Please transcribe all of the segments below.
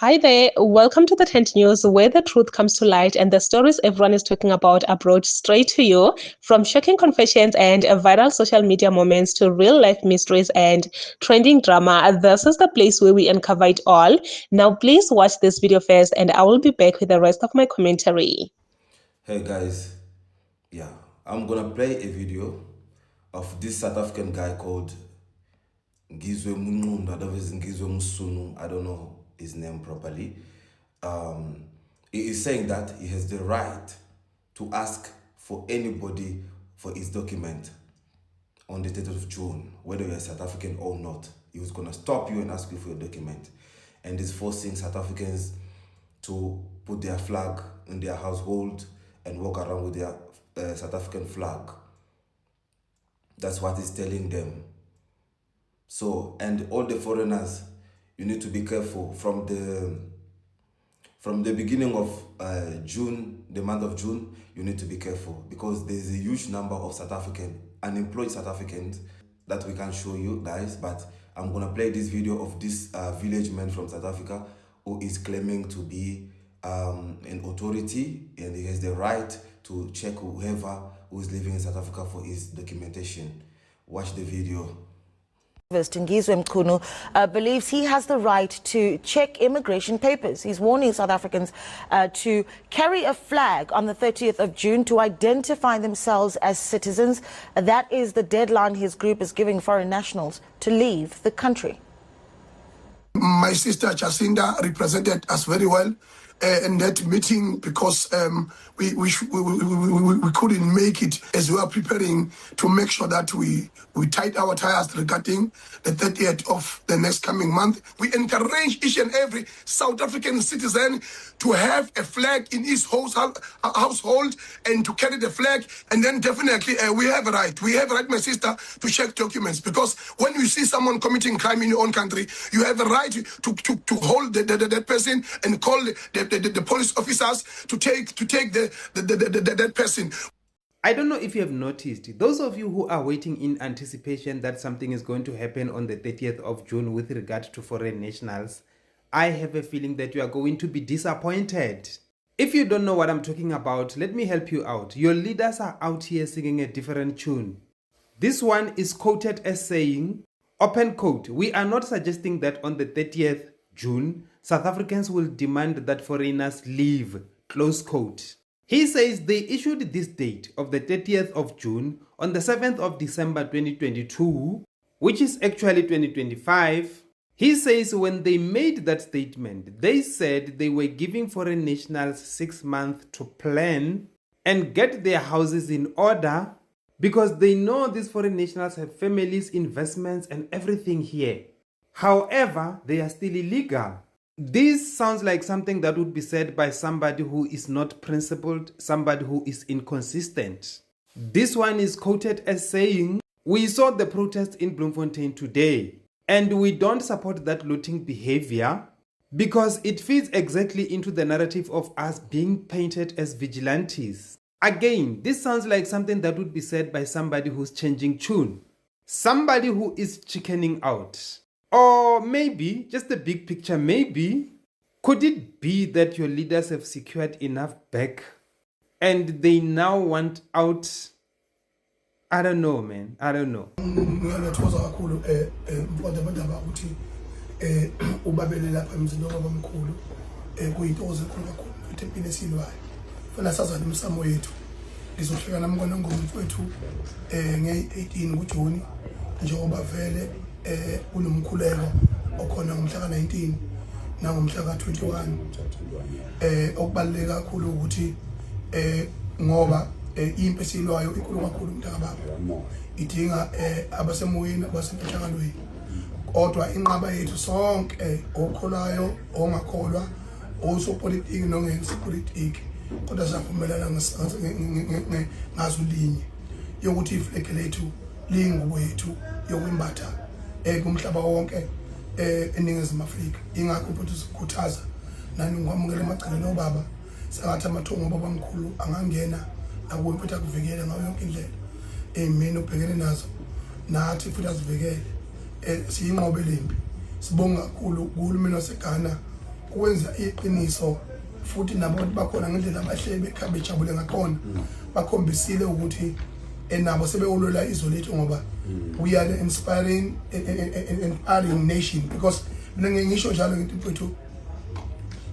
Hi there, welcome to the Tent News, where the truth comes to light and the stories everyone is talking about are brought straight to you. From shocking confessions and viral social media moments to real life mysteries and trending drama, this is the place where we uncover it all. Now, please watch this video first, and I will be back with the rest of my commentary. Hey guys, I'm gonna play a video of this South African guy called Ngizwe Munqunda, Ngizwe Musunu, I don't know his name properly. He is saying that he has the right to ask for anybody for his document on the 30th of June, whether you're South African or not. He was gonna stop you and ask you for your document. And he's forcing South Africans to put their flag in their household and walk around with their South African flag. That's what he's telling them. So, and all the foreigners, you need to be careful from the beginning of June, the month of June. You need to be careful because there's a huge number of unemployed South Africans that we can show you guys. But I'm gonna play this video of this village man from South Africa who is claiming to be an authority, and he has the right to check whoever who is living in South Africa for his documentation. Watch the video. Ngizwe Mchunu believes he has the right to check immigration papers. He's warning South Africans to carry a flag on the 30th of June to identify themselves as citizens. That is the deadline his group is giving foreign nationals to leave the country. My sister Jacinda represented us very well in that meeting because we couldn't make it as we were preparing to make sure that we tied our tires regarding the 30th of the next coming month. We encourage each and every South African citizen to have a flag in his household and to carry the flag. And then definitely we have a right. We have a right, my sister, to check documents, because when you see someone committing crime in your own country, you have a right to hold that person and call the police officers to take that person. I don't know if you have noticed, those of you who are waiting in anticipation that something is going to happen on the 30th of June with regard to foreign nationals, I have a feeling that you are going to be disappointed. If you don't know what I'm talking about, let me help you out. Your leaders are out here singing a different tune. This one is quoted as saying, open quote, "We are not suggesting that on the 30th June, South Africans will demand that foreigners leave," close quote. He says they issued this date of the 30th of June on the 7th of December 2022, which is actually 2025. He says when they made that statement, they said they were giving foreign nationals 6 months to plan and get their houses in order, because they know these foreign nationals have families, investments, and everything here. However, they are still illegal. This sounds like something that would be said by somebody who is not principled, somebody who is inconsistent. This one is quoted as saying, "We saw the protest in Bloemfontein today, and we don't support that looting behavior because it fits exactly into the narrative of us being painted as vigilantes." Again, this sounds like something that would be said by somebody who's changing tune, somebody who is chickening out. Or maybe, just the big picture, maybe, could it be that your leaders have secured enough back and they now want out? I don't know, man. I don't know. Unomkhuleko okhona ngomhla ka-19 nangomhla ka-21 okubaluleke kakhulu ukuthi ngoba impi esilwayo inkulu kakhulu mntakababa idinga abasemoyeni abasenhlanganweni, kodwa inqaba yethu sonke okholayo ongakholwa osopolitiki nongesopolitiki kodwa siyavumelana ngazo linye yokuthi iflege lethu lingubo yethu yokwimbatha kumhlaba wonke eNingizimu Afrika. Ingakho futhi sikhuthaza nani ngikwamukela emagcekeni obaba sakathi amathongo babamkhulu angangena nakuwe mfethu akuvikele ngayo yonke indlela mina ubhekene nazo nathi futhi asivikele siyinqobe lempi. Sibonga kakhulu kuhulumeni waseGhana ukwenza iqiniso futhi nabantu bakhona ngendlela abahleli bekhamba bejabule ngakhona bakhombisile ukuthi nabo sebewulola izwe lethu ngoba we are the inspiring nation because mina ngisho njalo ngithi mfethu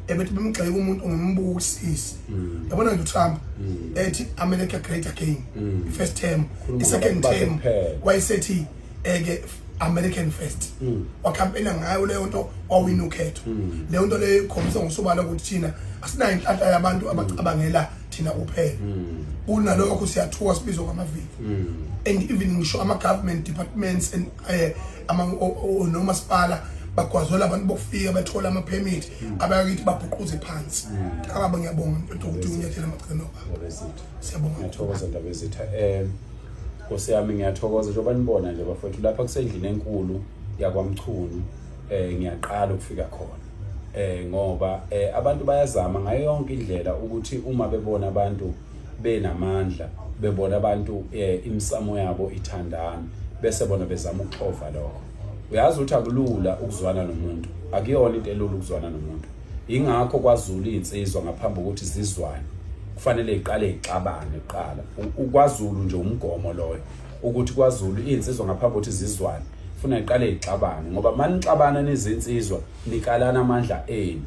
ebethi bemgxeka umuntu ngembukisisi yabona nje uTrump ethi America great again first term second term wayesethi American first wakampena ngayo leyo nto wawina ukhetho leyo nto leyo ikhombisa ngosobala ukuthi thina asinayo inhlanhla yabantu abacabangela thina kuphela kunalokho siyathuka sibizwa ngamaviki and even ngisho ama government departments and nomasipala bagwazela abantu bokufika bathola ama permit abakithi babhuquze phansi akaba ngiyabonga ukuthi unyathela amagcino siyabonga ngiyathokoza ndaba ezitha Nkosi yami ngiyathokoza njengoba nibona nje bafowethu lapha kusendlini enkulu yakwaMchunu ngiyaqala ukufika khona ngoba abantu bayazama ngayo yonke indlela ukuthi uma bebona abantu benamandla bebona abantu imisamo yabo ithandana bese bona bezama ukuxova lokho uyazi ukuthi akulula ukuzwana nomuntu akuyona into elula ukuzwana nomuntu ingakho kwaZulu insizwa ngaphambi ukuthi zizwane kufanele iqale ixabane iqala ukwaZulu nje umgomo loyo ukuthi kwaZulu insizwa ngaphambi ukuthi zizwane ufuna iqale ixabane ngoba manixabana nezinsizwa nikalana amandla enu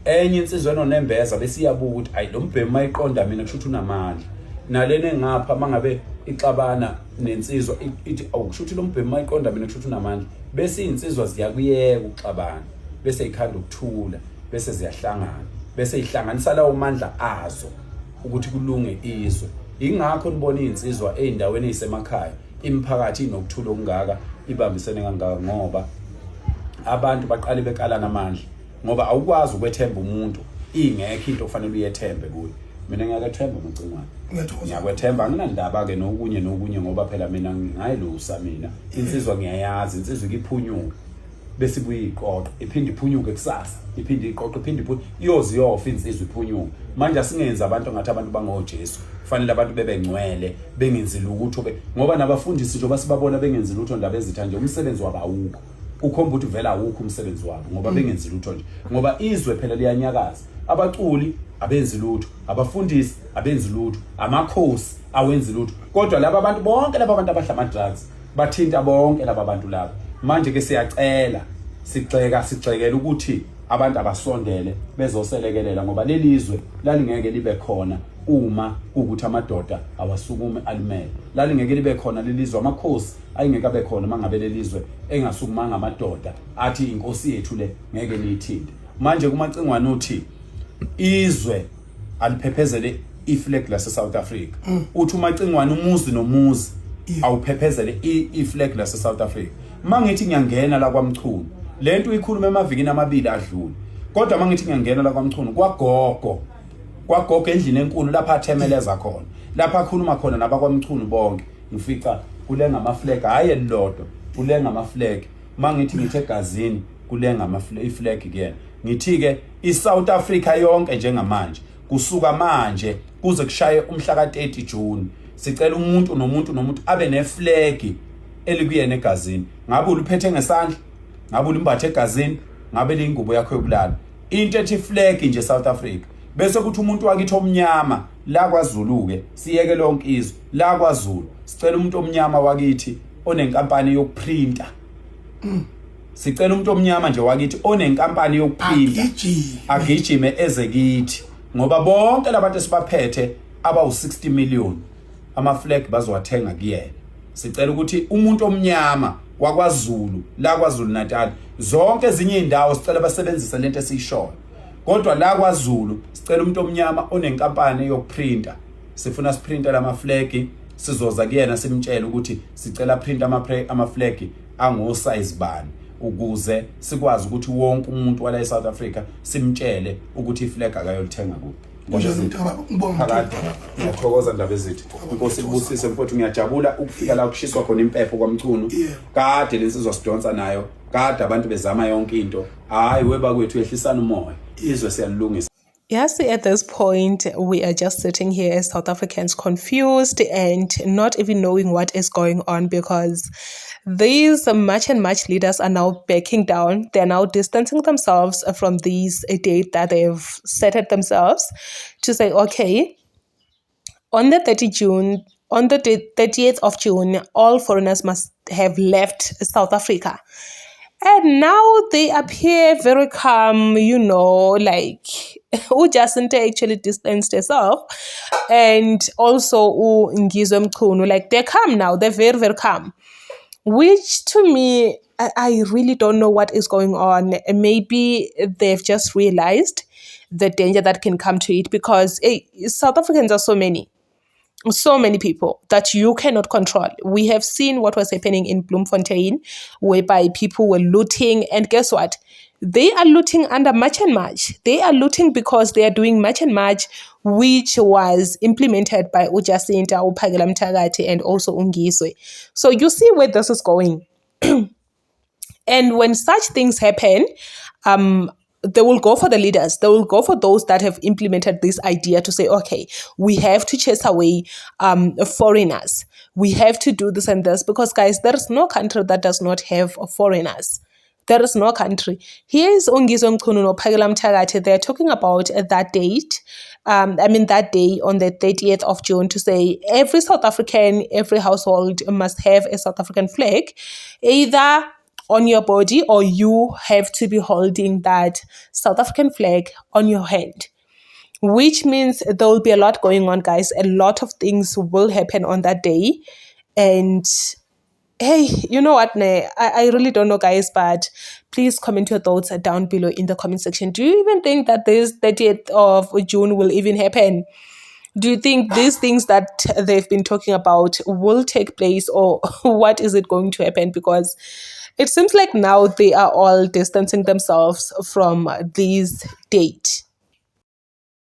enye insizwa enonembeza bese iyabuka ukuthi ayi lo mbhemu mayiqonda mina kusho ukuthi unamandla nalene ngapha mangabe ixabana nensizwa ithi awukusho ukuthi lo mbhemu mayiqonda mina kusho ukuthi unamandla bese insizwa ziyakuyeka ukuxabana bese ikhanda ukuthula bese ziyahlangana bese ihlanganisa lawo mandla azo ukuthi kulunge izwe ingakho nibona insizwa eindaweni ezisemakhaya imiphakathi inokuthula okungaka ibambisene kangaka ngoba abantu baqale bekalana amandla ngoba awukwazi ukwethemba umuntu ingekho into ofanele uyethembe kuyo mina ngiyakethemba umcingwane ngiyakwethemba anginandaba ke nokunye ngoba phela mina ngayilusa mina insizwa ngiyayazi insizwa ikiphunyuka bese buyiqoqa iphinde iphunyuke kusasa iphinde iqoqa iphinde iyofa insizwa iphunyuka manje asingenzi abantu ngathi abantu bangoJesu kufanele abantu bebengcwele bengenzi lutho ngoba nabafundisi nje basibabona bengenzi lutho ndaba ezitha nje umsebenzi wabo awukho ukhomba ukuthi vela awukho umsebenzi wabo ngoba bengenzi lutho nje ngoba izwe phela liyanyakaza abaculi abenzi lutho abafundisi abenzi lutho amakhosi awenzi lutho kodwa laba abantu bonke laba abantu abadla ama drugs bathinta bonke laba bantu laba manje ke siyacela sigxekela ukuthi abantu abasondele bezoselekelela ngoba lelizwe lalingeke libe khona uma ukuthi amadoda awasukume alimele lalingeke libe khona lelizwe amakhosi ayingeke abe khona mangabe lelizwe engasukumanga amadoda athi inkosi yethu le ngeke niyithinte manje kumacingwane uthi izwe aliphephezele iflag lase South Africa uthi umacingwane umuzi nomuzi awuphephezele iflag lase South Africa mangithi ngiyangena la kwaMchunu lento ikhuluma emavikini amabili adlule kodwa mangithi ngiyangena la kwaMchunu kwagogo endlini enkulu lapha athemeleza khona lapha akhuluma khona nabakwaMchunu bonke ngifica kulenga ama flag hayi elilodwa kulenga ama flag mangithi ngithe egazini kulenga ama flag kuyena ngithi ke iSouth Africa yonke njengamanje kusuka manje kuze kushaye umhla ka30 June sicela umuntu nomuntu abe neflag elikuyena egazini ngabe uliphethe ngesandla ngabe ulimbathe egazini ngabe lingubo yakho yokulala into ethi flag nje South Africa bese kuthi umuntu wakithi omnyama la kwaZulu ke siyeke lonke izwe la kwaZulu sicela umuntu omnyama wakithi onenkampani yokuprinta sicela umuntu omnyama nje wakithi onenkampani yokuprinta agijime ezekithi ngoba bonke labantu esibaphethe abawu60 million ama flag bazowathenga kuyena sicela ukuthi umuntu omnyama wakwaZulu la kwaZulu Natal zonke ezinye indawo sicela basebenzise lento esiyishoyo kodwa la kwaZulu sicela umuntu omnyama onenkampani yokuprinta sifuna siprinta lama flag sizoza kuyena simtshela ukuthi sicela print ama flag ango size bani ukuze sikwazi ukuthi wonke umuntu wala eSouth Africa simtshele ukuthi iflag akayolithenga kuphi ngiyathokoza ndaba ezithi inkosi ibusise mfowethu ngiyajabula ukufika la kushiswa khona impepho kwaMchunu kade lensizwa sidonsa nayo kade abantu bezama yonke into hayi weba kwethu yehlisana umoya izwe siyalungisa Yeah, see, at this point, we are just sitting here as South Africans confused and not even knowing what is going on because these much and much leaders are now backing down. They're now distancing themselves from these date that they've set it themselves to say, okay, on the 30th of June, all foreigners must have left South Africa. And now they appear very calm, like Jacinta actually distanced herself. And also Ngizwe Mchunu, like they're calm now. They're very, very calm. Which to me, I really don't know what is going on. Maybe they've just realized the danger that can come to it because South Africans are so many people that you cannot control. We have seen what was happening in Bloemfontein, whereby people were looting, and guess what? They are looting under Match and Match. They are looting because they are doing Match and Match, which was implemented by Ujacinta, Uphakela Mthakathi, and also Ngizwe. So you see where this is going. And when such things happen, they will go for the leaders. They will go for those that have implemented this idea to say, okay, we have to chase away foreigners. We have to do this and this because, guys, there is no country that does not have foreigners. There is no country. Here is Ngizwe Mchunu no Uphakela Mthakathi. They're talking about that date. That day on the 30th of June to say every South African, every household must have a South African flag, either on your body or you have to be holding that South African flag on your hand. Which means there will be a lot going on, guys. A lot of things will happen on that day. And hey, you know what, I really don't know, guys, but please comment your thoughts down below in the comment section. Do you even think that this 30th of June will even happen? Do you think these things that they've been talking about will take place, or what is it going to happen? Because it seems like now they are all distancing themselves from this date.